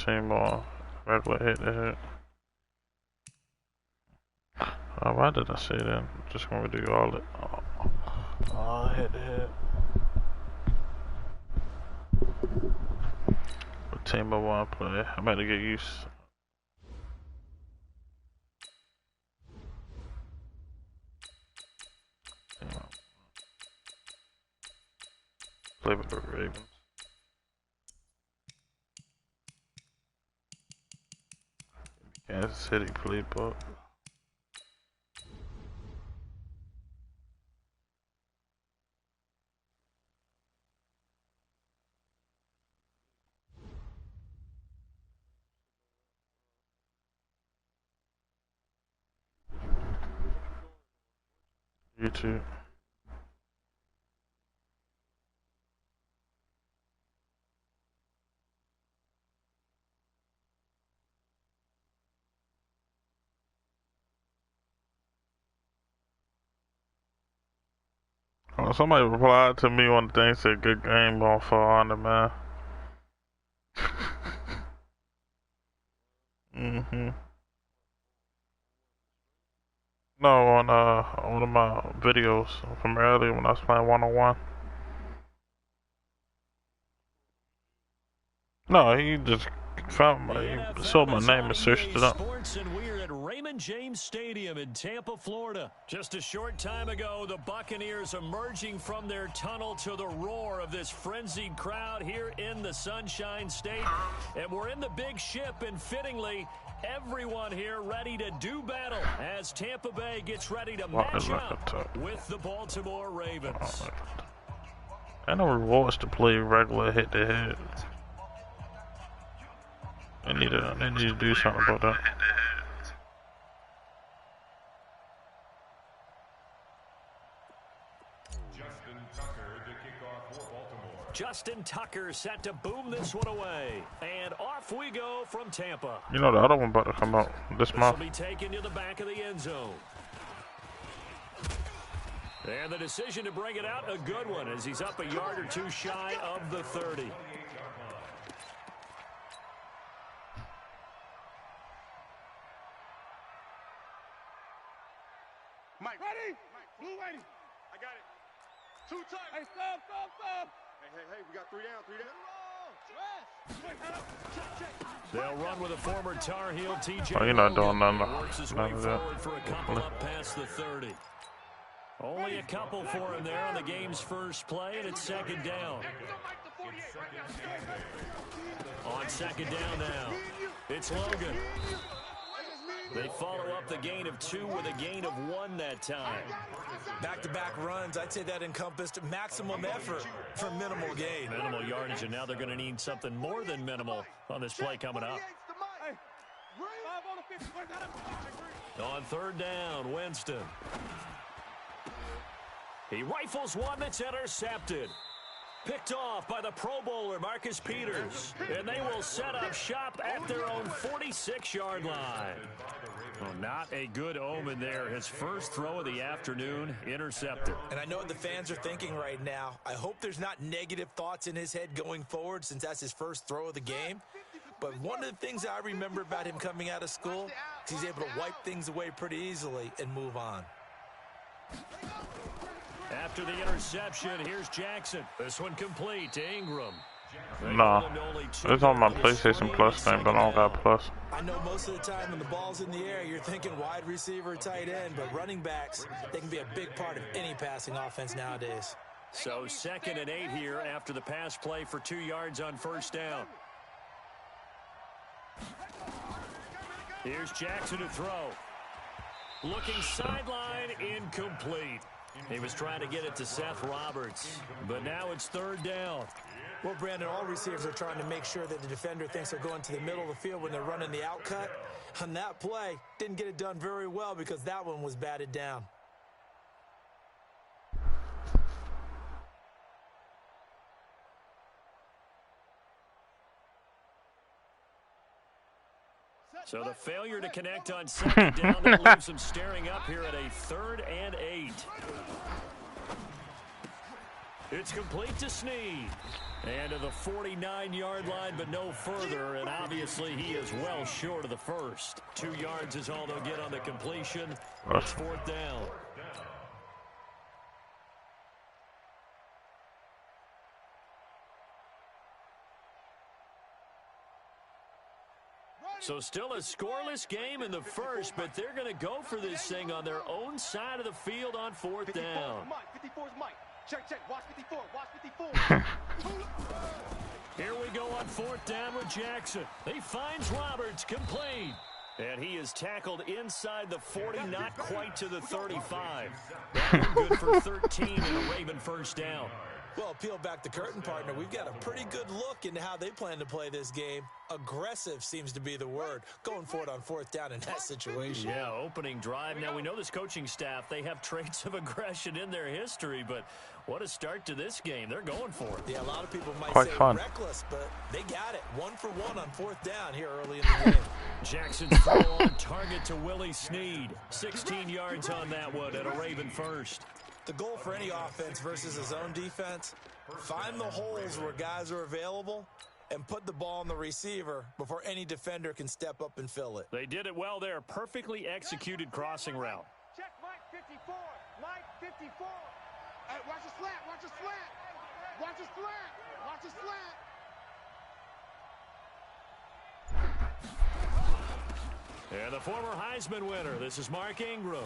team on regular hit to hit. Why did I say that? Just gonna do all it. Hit to hit. What team I want to play? I'm about to get used. Play with the Ravens. Kansas City playbook. YouTube. Somebody replied to me on the thing, said good game on ⴂ man. No, on one of my videos from earlier when I was playing 1-on-1. No, he just found my, he saw my name and searched it up. Raymond James Stadium in Tampa, Florida. Just a short time ago, the Buccaneers emerging from their tunnel to the roar of this frenzied crowd here in the Sunshine State. And we're in the big ship, and fittingly, everyone here ready to do battle as Tampa Bay gets ready to match up with the Baltimore Ravens. I know rewards to play regular hit to hit. They need to do something about that. Justin Tucker set to boom this one away. And off we go from Tampa. You know the other one about to come out this month. Will be taken to the back of the end zone. And the decision to bring it out, a good one, as he's up a yard or two shy of the 30. Mike, ready? Blue waiting. I got it. Too tight. Hey, stop. Hey, we got 3 down. They'll run with a former Tar Heel TJ. Oh, you're not doing none of that. For a couple up past the 30. Only a couple for him there on the game's first play, and it's second down. On second down now, it's Logan. They follow up the gain of 2 with a gain of 1 that time. Back-to-back runs, I'd say that encompassed maximum effort for minimal gain. Minimal yardage, and now they're going to need something more than minimal on this play coming up. On third down, Winston. He rifles one that's intercepted. Picked off by the Pro Bowler, Marcus Peters. And they will set up shop at their own 46-yard line. Well, not a good omen there. His first throw of the afternoon, intercepted. And I know what the fans are thinking right now. I hope there's not negative thoughts in his head going forward since that's his first throw of the game. But one of the things I remember about him coming out of school is he's able to wipe things away pretty easily and move on. After the interception, here's Jackson. This one complete to Ingram. Nah, it's on my PlayStation Plus thing, but I don't got Plus. I know most of the time when the ball's in the air, you're thinking wide receiver, tight end, but running backs, they can be a big part of any passing offense nowadays. So 2nd and 8 here after the pass play for 2 yards on first down. Here's Jackson to throw. Looking sideline, incomplete. He was trying to get it to Seth Roberts, but now it's 3rd down. Well, Brandon, all receivers are trying to make sure that the defender thinks they're going to the middle of the field when they're running the out cut. On that play, didn't get it done very well because that one was batted down. So the failure to connect on 2nd down, that leaves them staring up here at a 3rd and 8. It's complete to Snead. And to the 49-yard line, but no further. And obviously, he is well short of the first. 2 yards is all they'll get on the completion. It's 4th down. So still a scoreless game in the first, but they're going to go for this thing on their own side of the field on 4th down. 54 is Mike. Check, watch 54, watch 54. Here we go on 4th down with Jackson. He finds Roberts, complete. And he is tackled inside the 40, not quite to the 35. That one good for 13 and a Raven first down. Well, peel back the curtain, partner. We've got a pretty good look into how they plan to play this game. Aggressive seems to be the word. Going for it on 4th down in that situation. Yeah, opening drive. Now, we know this coaching staff, they have traits of aggression in their history, but what a start to this game. They're going for it. Yeah, a lot of people might Quite say fun. Reckless, but they got it. 1 for 1 on 4th down here early in the game. Jackson's throw on target to Willie Snead. 16 yards on that one and a Raven first. The goal for any offense versus his own defense, find the holes where guys are available and put the ball on the receiver before any defender can step up and fill it. They did it well there. Perfectly executed crossing route. Check Mike 54. Mike 54. Hey, watch the slant. Watch the slant. Watch the slant. Watch the slant. And the former Heisman winner, this is Mark Ingram.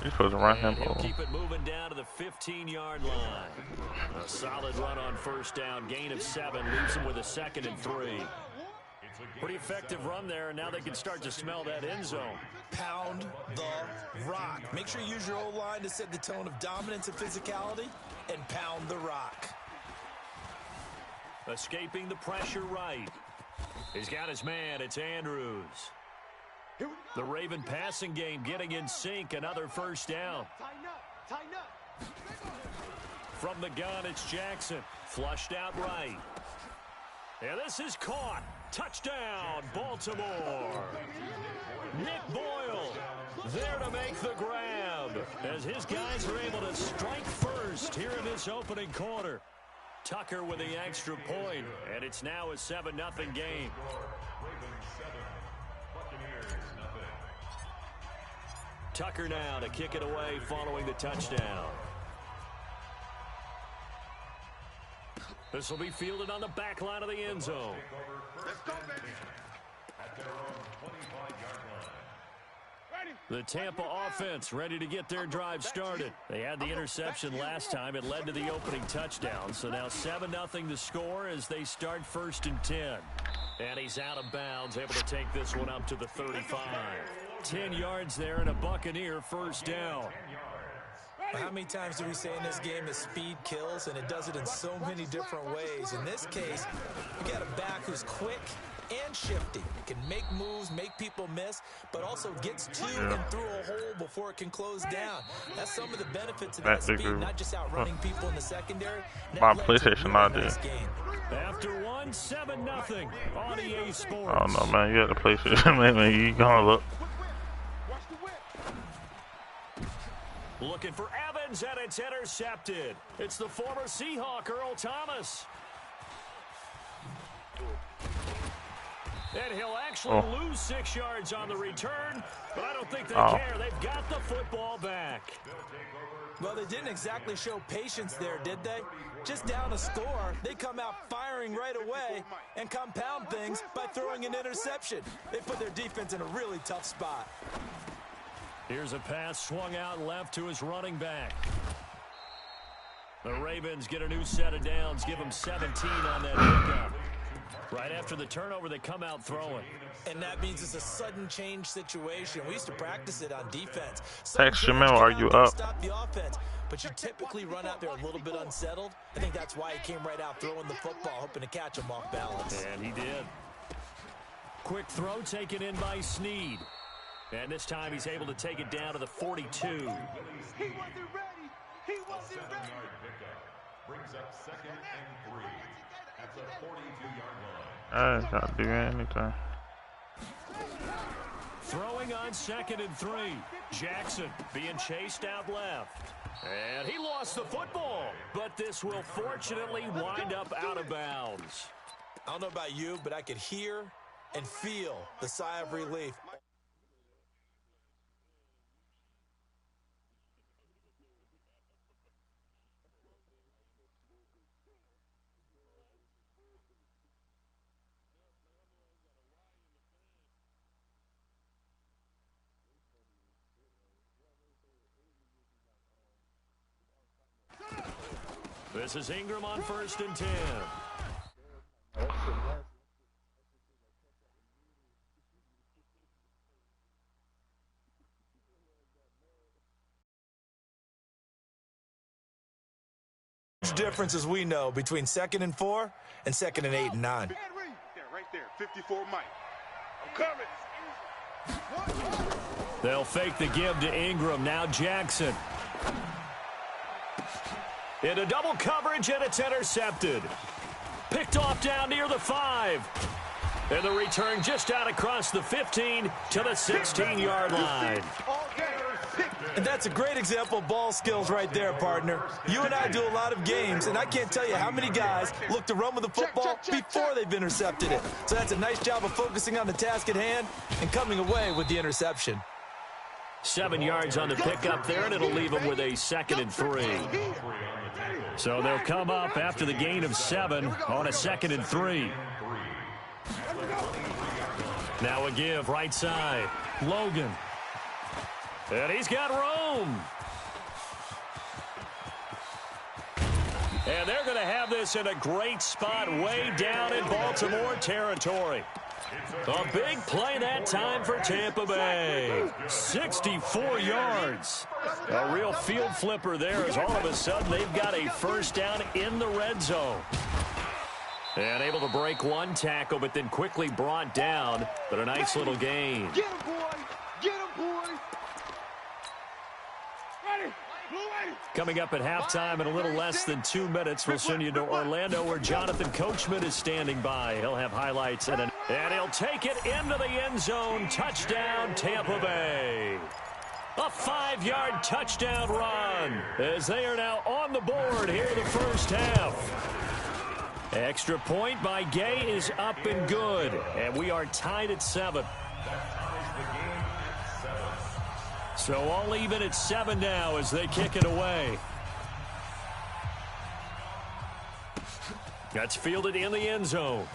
He's supposed to run him He'll over. keep it moving down to the 15-yard line. A solid run on 1st down. Gain of 7 leaves him with a 2nd and 3. Pretty effective run there, and now they can start to smell that end zone. Pound the rock. Make sure you use your O-line to set the tone of dominance and physicality, and pound the rock. Escaping the pressure right. He's got his man. It's Andrews. The Raven passing game getting in sync. Another 1st down. Tighten up. From the gun, it's Jackson. Flushed out right. And this is caught. Touchdown, Baltimore. Nick Boyle there to make the grab as his guys are able to strike first here in this opening quarter. Tucker with the extra point, and it's now a 7-0 game. Tucker now to kick it away following the touchdown. This will be fielded on the back line of the end zone. Let's go, baby. The Tampa offense ready to get their drive started. They had the interception last time. It led to the opening touchdown. So now 7-0 to score as they start 1st and 10. And he's out of bounds, able to take this one up to the 35. 10 yards there and a Buccaneer 1st down. How many times do we say in this game that speed kills, and it does it in so many different ways? In this case, we got a back who's quick and shifty. Can make moves, make people miss, but also gets to and through a hole before it can close down. That's some of the benefits of that speed, not just outrunning people in the secondary. My PlayStation idea. After 1, 7-0 on EA Sports. Oh no, man, you got the PlayStation. Man, you gonna look. Looking for Evans, and it's intercepted. It's the former Seahawk, Earl Thomas. And he'll actually lose 6 yards on the return, but I don't think they care. They've got the football back. Well, they didn't exactly show patience there, did they? Just down a score, they come out firing right away and compound things by throwing an interception. They put their defense in a really tough spot. Here's a pass swung out left to his running back. The Ravens get a new set of downs, give them 17 on that pickup. Right after the turnover, they come out throwing. And that means it's a sudden change situation. We used to practice it on defense. Text your mail, are you up? Stop the offense, but you typically run out there a little bit unsettled. I think that's why he came right out throwing the football, hoping to catch him off balance. And he did. Quick throw taken in by Snead. And this time he's able to take it down to the 42. He wasn't ready. He wasn't ready. Brings up 2nd and 3 at the 42-yard line. I ain't gotta do anything. Throwing on 2nd and 3. Jackson being chased out left. And he lost the football, but this will fortunately wind up out of bounds. I don't know about you, but I could hear and feel the sigh of relief. This is Ingram on 1st and 10. Difference, as we know, between 2nd and 4 and 2nd and 8 and 9. Right there, 54 Mike. I'm coming. They'll fake the give to Ingram. Now Jackson. Into double coverage, and it's intercepted. Picked off down near the 5. And the return just out across the 15 to the 16-yard line. And that's a great example of ball skills right there, partner. You and I do a lot of games, and I can't tell you how many guys look to run with the football before they've intercepted it. So that's a nice job of focusing on the task at hand and coming away with the interception. 7 yards on the pickup there, and it'll leave them with a 2nd and 3. So they'll come up after the gain of 7 on a 2nd and 3. Now a give right side. Logan. And he's got room. And they're going to have this in a great spot way down in Baltimore territory. A big play that time for Tampa Bay. 64 yards. A real field flipper there as all of a sudden they've got a first down in the red zone. And able to break one tackle, but then quickly brought down. But a nice little gain. Get him, boy. Get him, boy. Ready. Coming up at halftime in a little less than 2 minutes, we'll send you to Orlando where Jonathan Coachman is standing by. He'll have highlights and he'll take it into the end zone. Touchdown, Tampa Bay. A 5-yard touchdown run as they are now on the board here in the first half. Extra point by Gay is up and good, and we are tied at 7. So all even at 7 now as they kick it away. That's fielded in the end zone.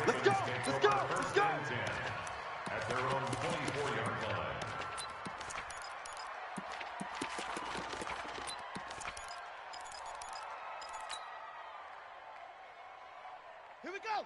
Let's go. Let's go. Let's go. At their own 24-yard line.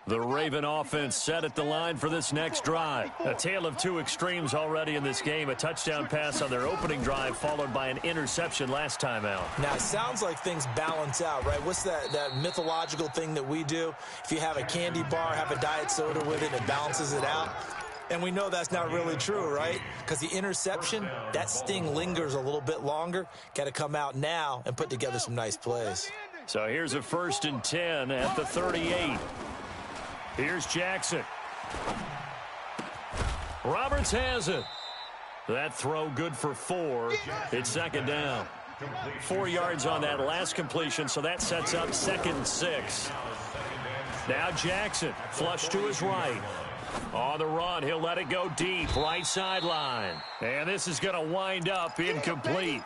The Raven offense set at the line for this next drive. A tale of two extremes already in this game. A touchdown pass on their opening drive followed by an interception last time out. Now, it sounds like things balance out, right? What's that mythological thing that we do? If you have a candy bar, have a diet soda with it, it balances it out. And we know that's not really true, right? Because the interception, that sting lingers a little bit longer. Got to come out now and put together some nice plays. So here's a 1st and 10 at the 38. Here's Jackson. Roberts has it. That throw good for 4. It's 2nd down. 4 yards on that last completion, so that sets up 2nd and 6. Now Jackson, flush to his right. On the run, he'll let it go deep, right sideline. And this is going to wind up incomplete.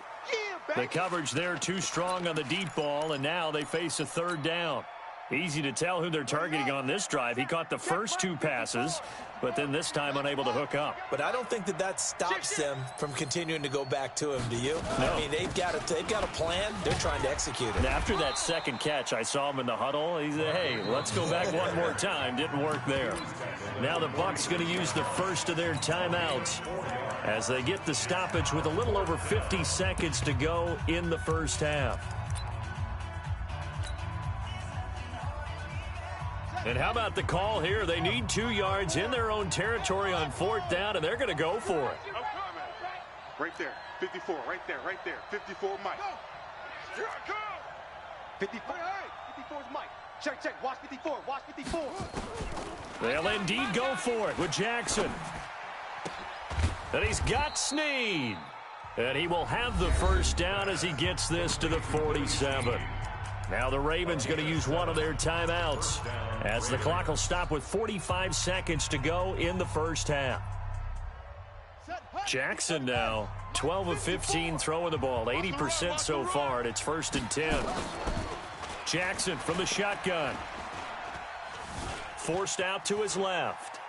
The coverage there too strong on the deep ball, and now they face a 3rd down. Easy to tell who they're targeting on this drive. He caught the first 2 passes, but then this time unable to hook up. But I don't think that stops them from continuing to go back to him, do you? No. I mean, they've got a plan. They're trying to execute it. And after that second catch, I saw him in the huddle. He said, hey, let's go back one more time. Didn't work there. Now the Bucs going to use the first of their timeouts as they get the stoppage with a little over 50 seconds to go in the first half. And how about the call here? They need 2 yards in their own territory on 4th down, and they're going to go for it. Right there, 54, right there, 54, Mike. 54. Hey, 54 is Mike. Check, check. Watch 54. Watch 54. They'll indeed go for it with Jackson. And he's got Snead. And he will have the first down as he gets this to the 47. Now the Ravens going to use one of their timeouts as the clock will stop with 45 seconds to go in the first half. Jackson now 12 of 15 throwing the ball, 80% so far, and it's 1st and 10. Jackson from the shotgun. Forced out to his left.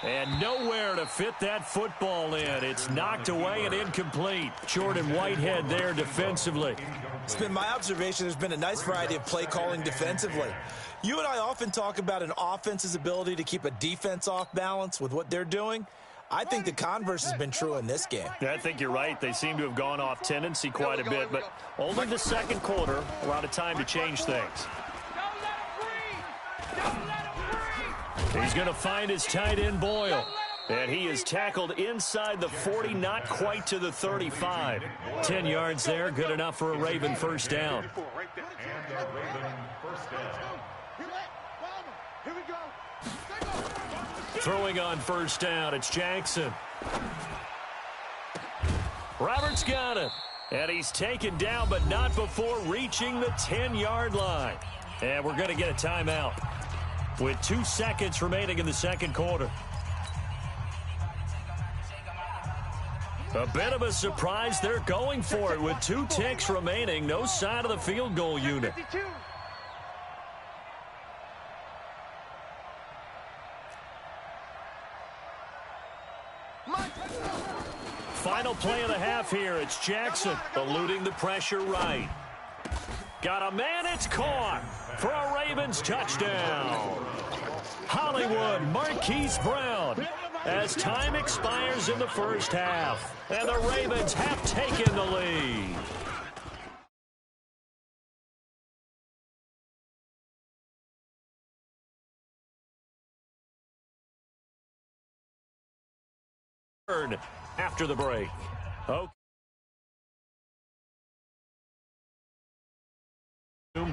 And nowhere to fit that football in. It's knocked away and incomplete. Jordan Whitehead there defensively. It's been my observation there's been a nice variety of play calling defensively. You and I often talk about an offense's ability to keep a defense off balance with what they're doing. I think the converse has been true in this game. I think you're right. They seem to have gone off tendency quite a bit, but only the second quarter, a lot of time to change things. He's going to find his tight end, Boyle. And he is tackled inside the 40, not quite to the 35. 10 yards there, good enough for a Raven first down. And a Raven first down. Here we go. Throwing on first down, it's Jackson. Roberts got it. And he's taken down, but not before reaching the 10-yard line. And we're going to get a timeout with 2 seconds remaining in the second quarter. A bit of a surprise. They're going for it with 2 ticks remaining. No sign of the field goal unit. Final play of the half here. It's Jackson eluding the pressure right. Got a man. It's caught for a Ravens touchdown. Hollywood Marquise Brown as time expires in the first half. And the Ravens have taken the lead. After the break. Okay.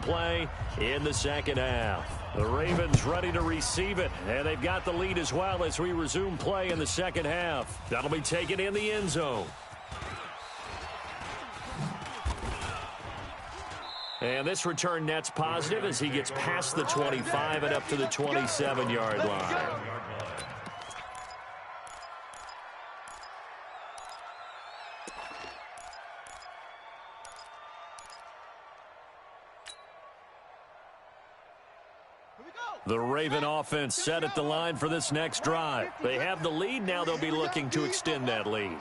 Play in the second half. The Ravens ready to receive it, and they've got the lead as well as we resume play in the second half. That'll be taken in the end zone. And this return net's positive as he gets past the 25 and up to the 27-yard line. The Raven offense set at the line for this next drive. They have the lead. Now they'll be looking to extend that lead.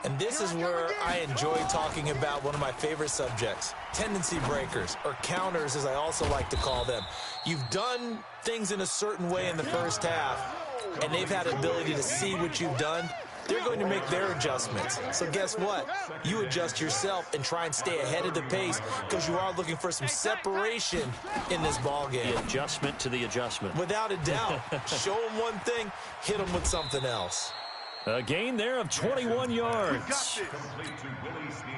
And this is where I enjoy talking about one of my favorite subjects, tendency breakers, or counters as I also like to call them. You've done things in a certain way in the first half, and they've had the ability to see what you've done. They're going to make their adjustments. So guess what? You adjust yourself and try and stay ahead of the pace because you are looking for some separation in this ball game. The adjustment to the adjustment. Without a doubt. Show them one thing, hit them with something else. A gain there of 21 yards.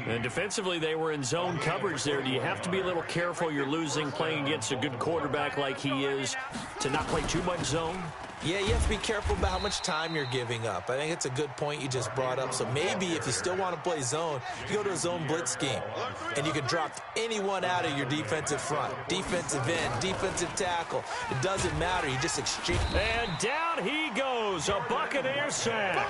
And defensively, they were in zone coverage there. Do you have to be a little careful? You're losing playing against a good quarterback like he is to not play too much zone? Yeah, you have to be careful about how much time you're giving up. I think it's a good point you just brought up. So maybe if you still want to play zone, you go to a zone blitz scheme. And you can drop anyone out of your defensive front. Defensive end, defensive tackle. It doesn't matter. You just exchange. And down he goes. A Buccaneer sack.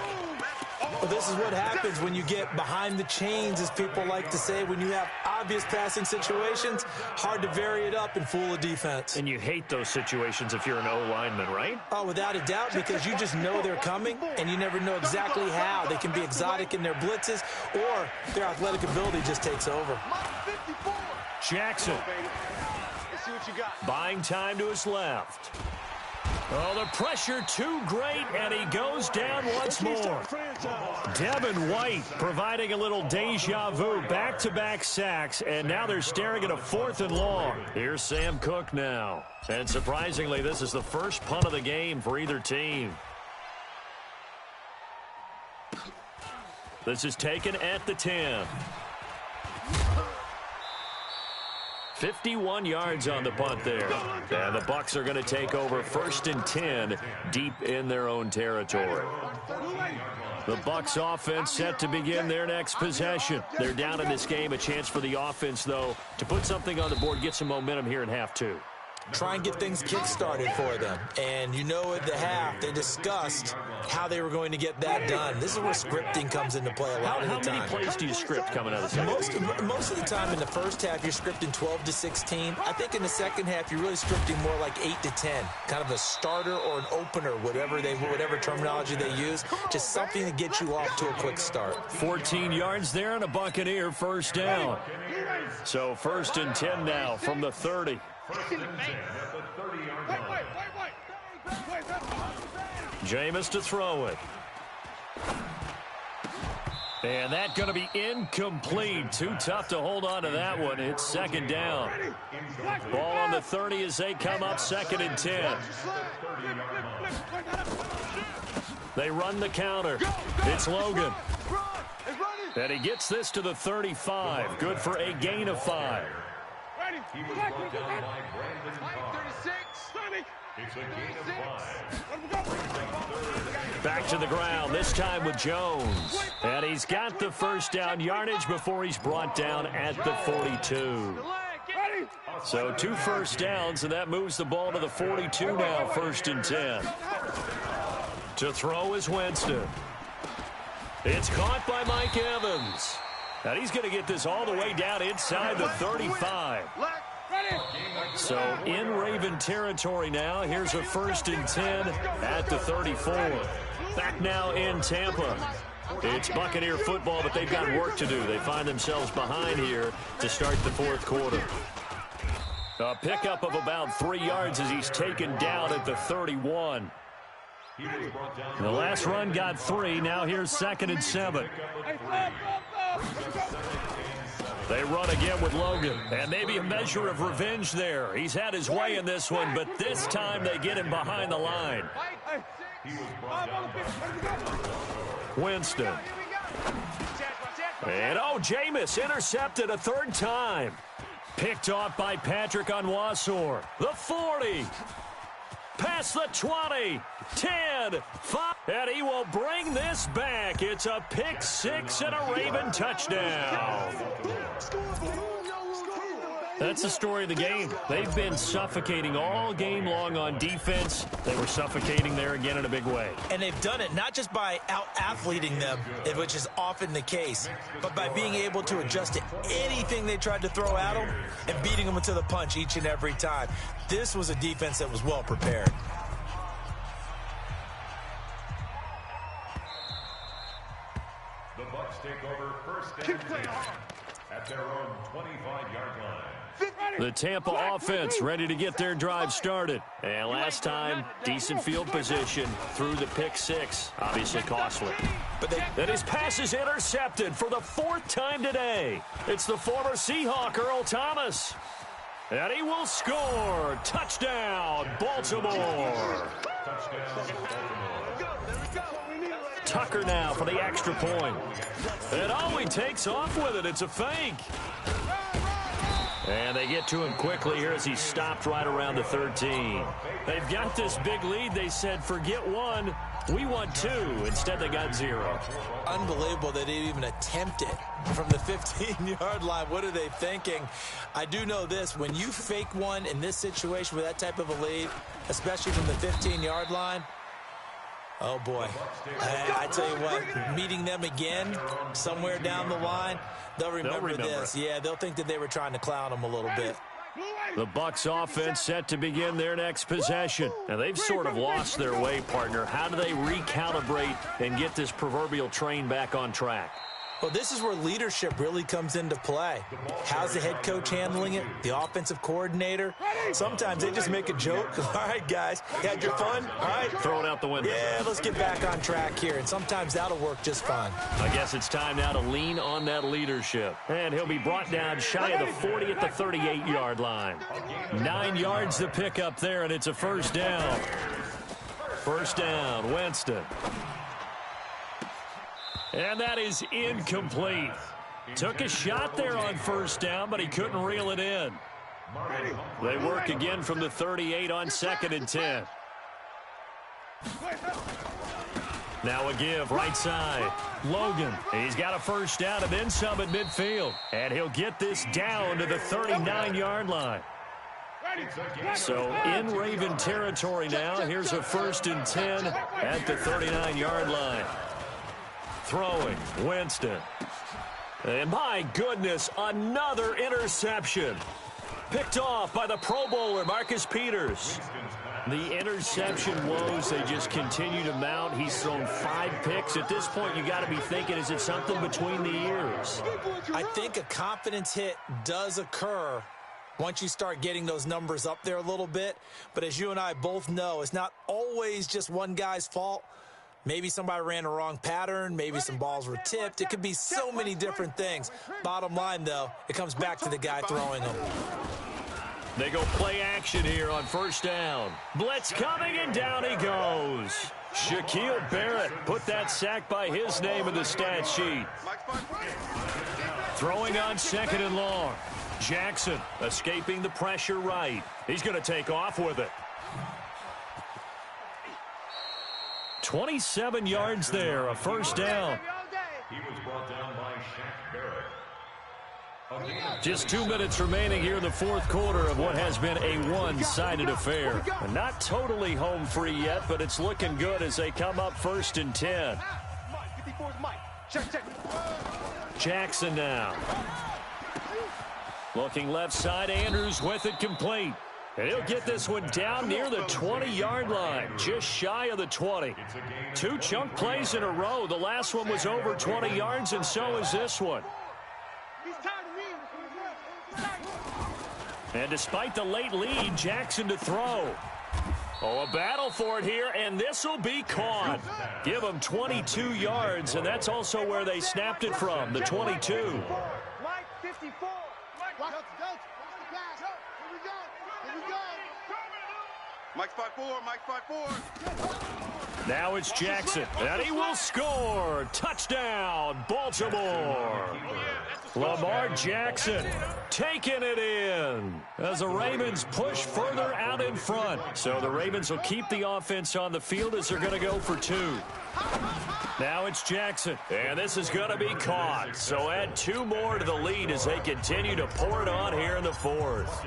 Well, this is what happens when you get behind the chains, as people like to say. When you have obvious passing situations, hard to vary it up and fool a defense. And you hate those situations if you're an O-lineman, right? Oh, without a doubt, because you just know they're coming, and you never know exactly how. They can be exotic in their blitzes, or their athletic ability just takes over. Jackson. Let's see what you got. Buying time to his left. Oh, the pressure too great, and he goes down once more. Devin White providing a little deja vu, back-to-back sacks, and now they're staring at a 4th and long. Here's Sam Cook now. And surprisingly, this is the first punt of the game for either team. This is taken at the 10. 51 yards on the punt there. And the Bucs are going to take over 1st and 10 deep in their own territory. The Bucs offense set to begin their next possession. They're down in this game. A chance for the offense, though, to put something on the board, get some momentum here in half two. Try and get things kick-started for them. And you know at the half, they discussed how they were going to get that done. This is where scripting comes into play a lot of the time. How many plays do you script coming out of the second? Most of the time in the first half, you're scripting 12 to 16. I think in the second half, you're really scripting more like 8 to 10. Kind of a starter or an opener, whatever terminology they use. Just something to get you off to a quick start. 14 yards there and a Buccaneer 1st down. So 1st and 10 now from the 30. Jameis to throw it. And that's going to be incomplete. Too tough to hold on to that one. It's 2nd down. Ball on the 30 as they come up 2nd and 10. They run the counter. It's Logan. And he gets this to the 35. Good for a gain of 5. He was brought down by Brandon Carr. It's a gain of 5. Back to the ground, this time with Jones. And he's got the 1st down yardage before he's brought down at the 42. So 2 1st downs, and that moves the ball to the 42 now, 1st and 10. To throw is Winston. It's caught by Mike Evans. And he's going to get this all the way down inside the 35. So in Raven territory now. Here's a 1st and 10 at the 34. Back now in Tampa. It's Buccaneer football, but they've got work to do. They find themselves behind here to start the 4th quarter. A pickup of about 3 yards as he's taken down at the 31. The last run got 3. Now here's 2nd and 7. They run again with Logan, and maybe a measure of revenge there. He's had his way in this one, but this time they get him behind the line. Winston. And Jameis intercepted a 3rd time. Picked off by Patrick Onwuasor. The 40. Past the 20, 10, 5, and he will bring this back. It's a pick 6 and a Raven touchdown. That's the story of the game. They've been suffocating all game long on defense. They were suffocating there again in a big way. And they've done it not just by out-athleting them, which is often the case, but by being able to adjust to anything they tried to throw at them and beating them to the punch each and every time. This was a defense that was well prepared. The Bucs take over 1st and 10 at their own 25-yard line. The Tampa offense ready to get their drive started. And last time, decent field position through the pick 6. Obviously costly. But his pass is intercepted for the 4th time today. It's the former Seahawk, Earl Thomas. And he will score. Touchdown, Baltimore. Tucker now for the extra point. And he takes off with it. It's a fake. And they get to him quickly here as he stopped right around the 13. They've got this big lead. They said, forget 1. We want 2. Instead, they got 0. Unbelievable that they even attempt it from the 15-yard line. What are they thinking? I do know this. When you fake one in this situation with that type of a lead, especially from the 15-yard line, oh, boy. I tell you what, meeting them again somewhere down the line, they'll remember this. Yeah, they'll think that they were trying to clown them a little bit. The Bucs offense set to begin their next possession. Now, they've sort of lost their way, partner. How do they recalibrate and get this proverbial train back on track? Well, this is where leadership really comes into play. How's the head coach handling it? The offensive coordinator? Sometimes they just make a joke. All right, guys, you had your fun? All right. Throw it out the window. Yeah, let's get back on track here. And sometimes that'll work just fine. I guess it's time now to lean on that leadership. And he'll be brought down shy of the 40 at the 38-yard line. 9 yards to pick up there, and it's a 1st down. 1st down, Winston. And that is incomplete. Took a shot there on 1st down, but he couldn't reel it in. They work again from the 38 on 2nd and 10. Now a give, right side. Logan, he's got a first down and then some at midfield. And he'll get this down to the 39-yard line. So in Raven territory now. Here's a 1st and 10 at the 39-yard line. Throwing, Winston. And my goodness, another interception. Picked off by the Pro Bowler, Marcus Peters. The interception woes, they just continue to mount. He's thrown 5 picks. At this point, you got to be thinking, is it something between the ears? I think a confidence hit does occur once you start getting those numbers up there a little bit. But as you and I both know, it's not always just one guy's fault. Maybe somebody ran a wrong pattern. Maybe some balls were tipped. It could be so many different things. Bottom line, though, it comes back to the guy throwing them. They go play action here on 1st down. Blitz coming, and down he goes. Shaquille Barrett put that sack by his name in the stat sheet. Throwing on 2nd and long. Jackson escaping the pressure right. He's going to take off with it. 27 yards there, a 1st down. He was brought down by Shaq Barrett. Just 2 minutes remaining here in the 4th quarter of what has been a one-sided affair. Not totally home free yet, but it's looking good as they come up 1st and 10. Jackson now. Looking left side, Andrews with it complete. And he'll get this one down near the 20-yard line, just shy of the 20. 2 chunk plays in a row. The last one was over 20 yards, and so is this one. And despite the late lead, Jackson to throw. Oh, a battle for it here, and this will be caught. Give them 22 yards, and that's also where they snapped it from, the 22. Mike's 5-4, Mike's 5-4. Now it's Jackson, and he will score. Touchdown, Baltimore. Lamar Jackson taking it in as the Ravens push further out in front. So the Ravens will keep the offense on the field as they're going to go for 2. Now it's Jackson, and this is going to be caught. So add 2 more to the lead as they continue to pour it on here in the 4th.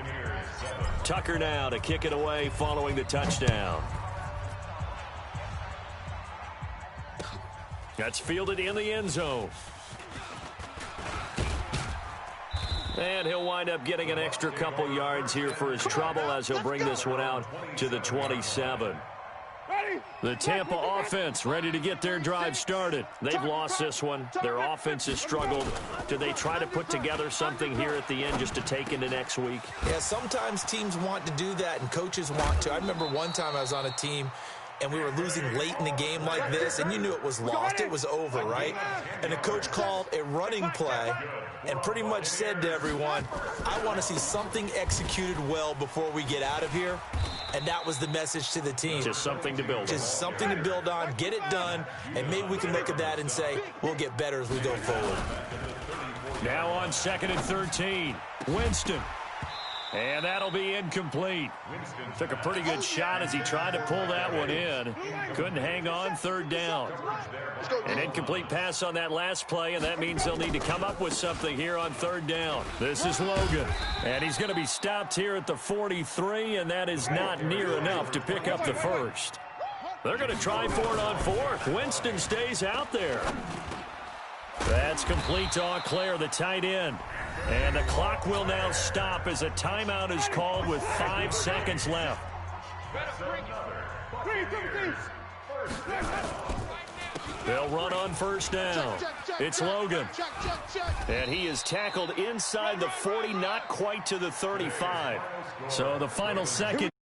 Tucker now to kick it away following the touchdown. That's fielded in the end zone. And he'll wind up getting an extra couple yards here for his trouble as he'll bring this one out to the 27. The Tampa offense ready to get their drive started. They've lost this one. Their offense has struggled. Do they try to put together something here at the end just to take into next week? Yeah, sometimes teams want to do that and coaches want to. I remember one time I was on a team and we were losing late in the game like this, and you knew it was lost. It was over, right? And the coach called a running play and pretty much said to everyone, I want to see something executed well before we get out of here. And that was the message to the team. Just something to build on. Just something to build on, get it done, and maybe we can look at that and say, we'll get better as we go forward. Now on 2nd and 13, Winston. And that'll be incomplete. Took a pretty good shot as he tried to pull that one in. Couldn't hang on, 3rd down. An incomplete pass on that last play, and that means they'll need to come up with something here on 3rd down. This is Logan, and he's going to be stopped here at the 43, and that is not near enough to pick up the 1st. They're going to try for it on 4th. Winston stays out there. That's complete to Auclair, the tight end. And the clock will now stop as a timeout is called with 5 seconds left. They'll run on 1st down. It's Logan. And he is tackled inside the 40, not quite to the 35. So the final second.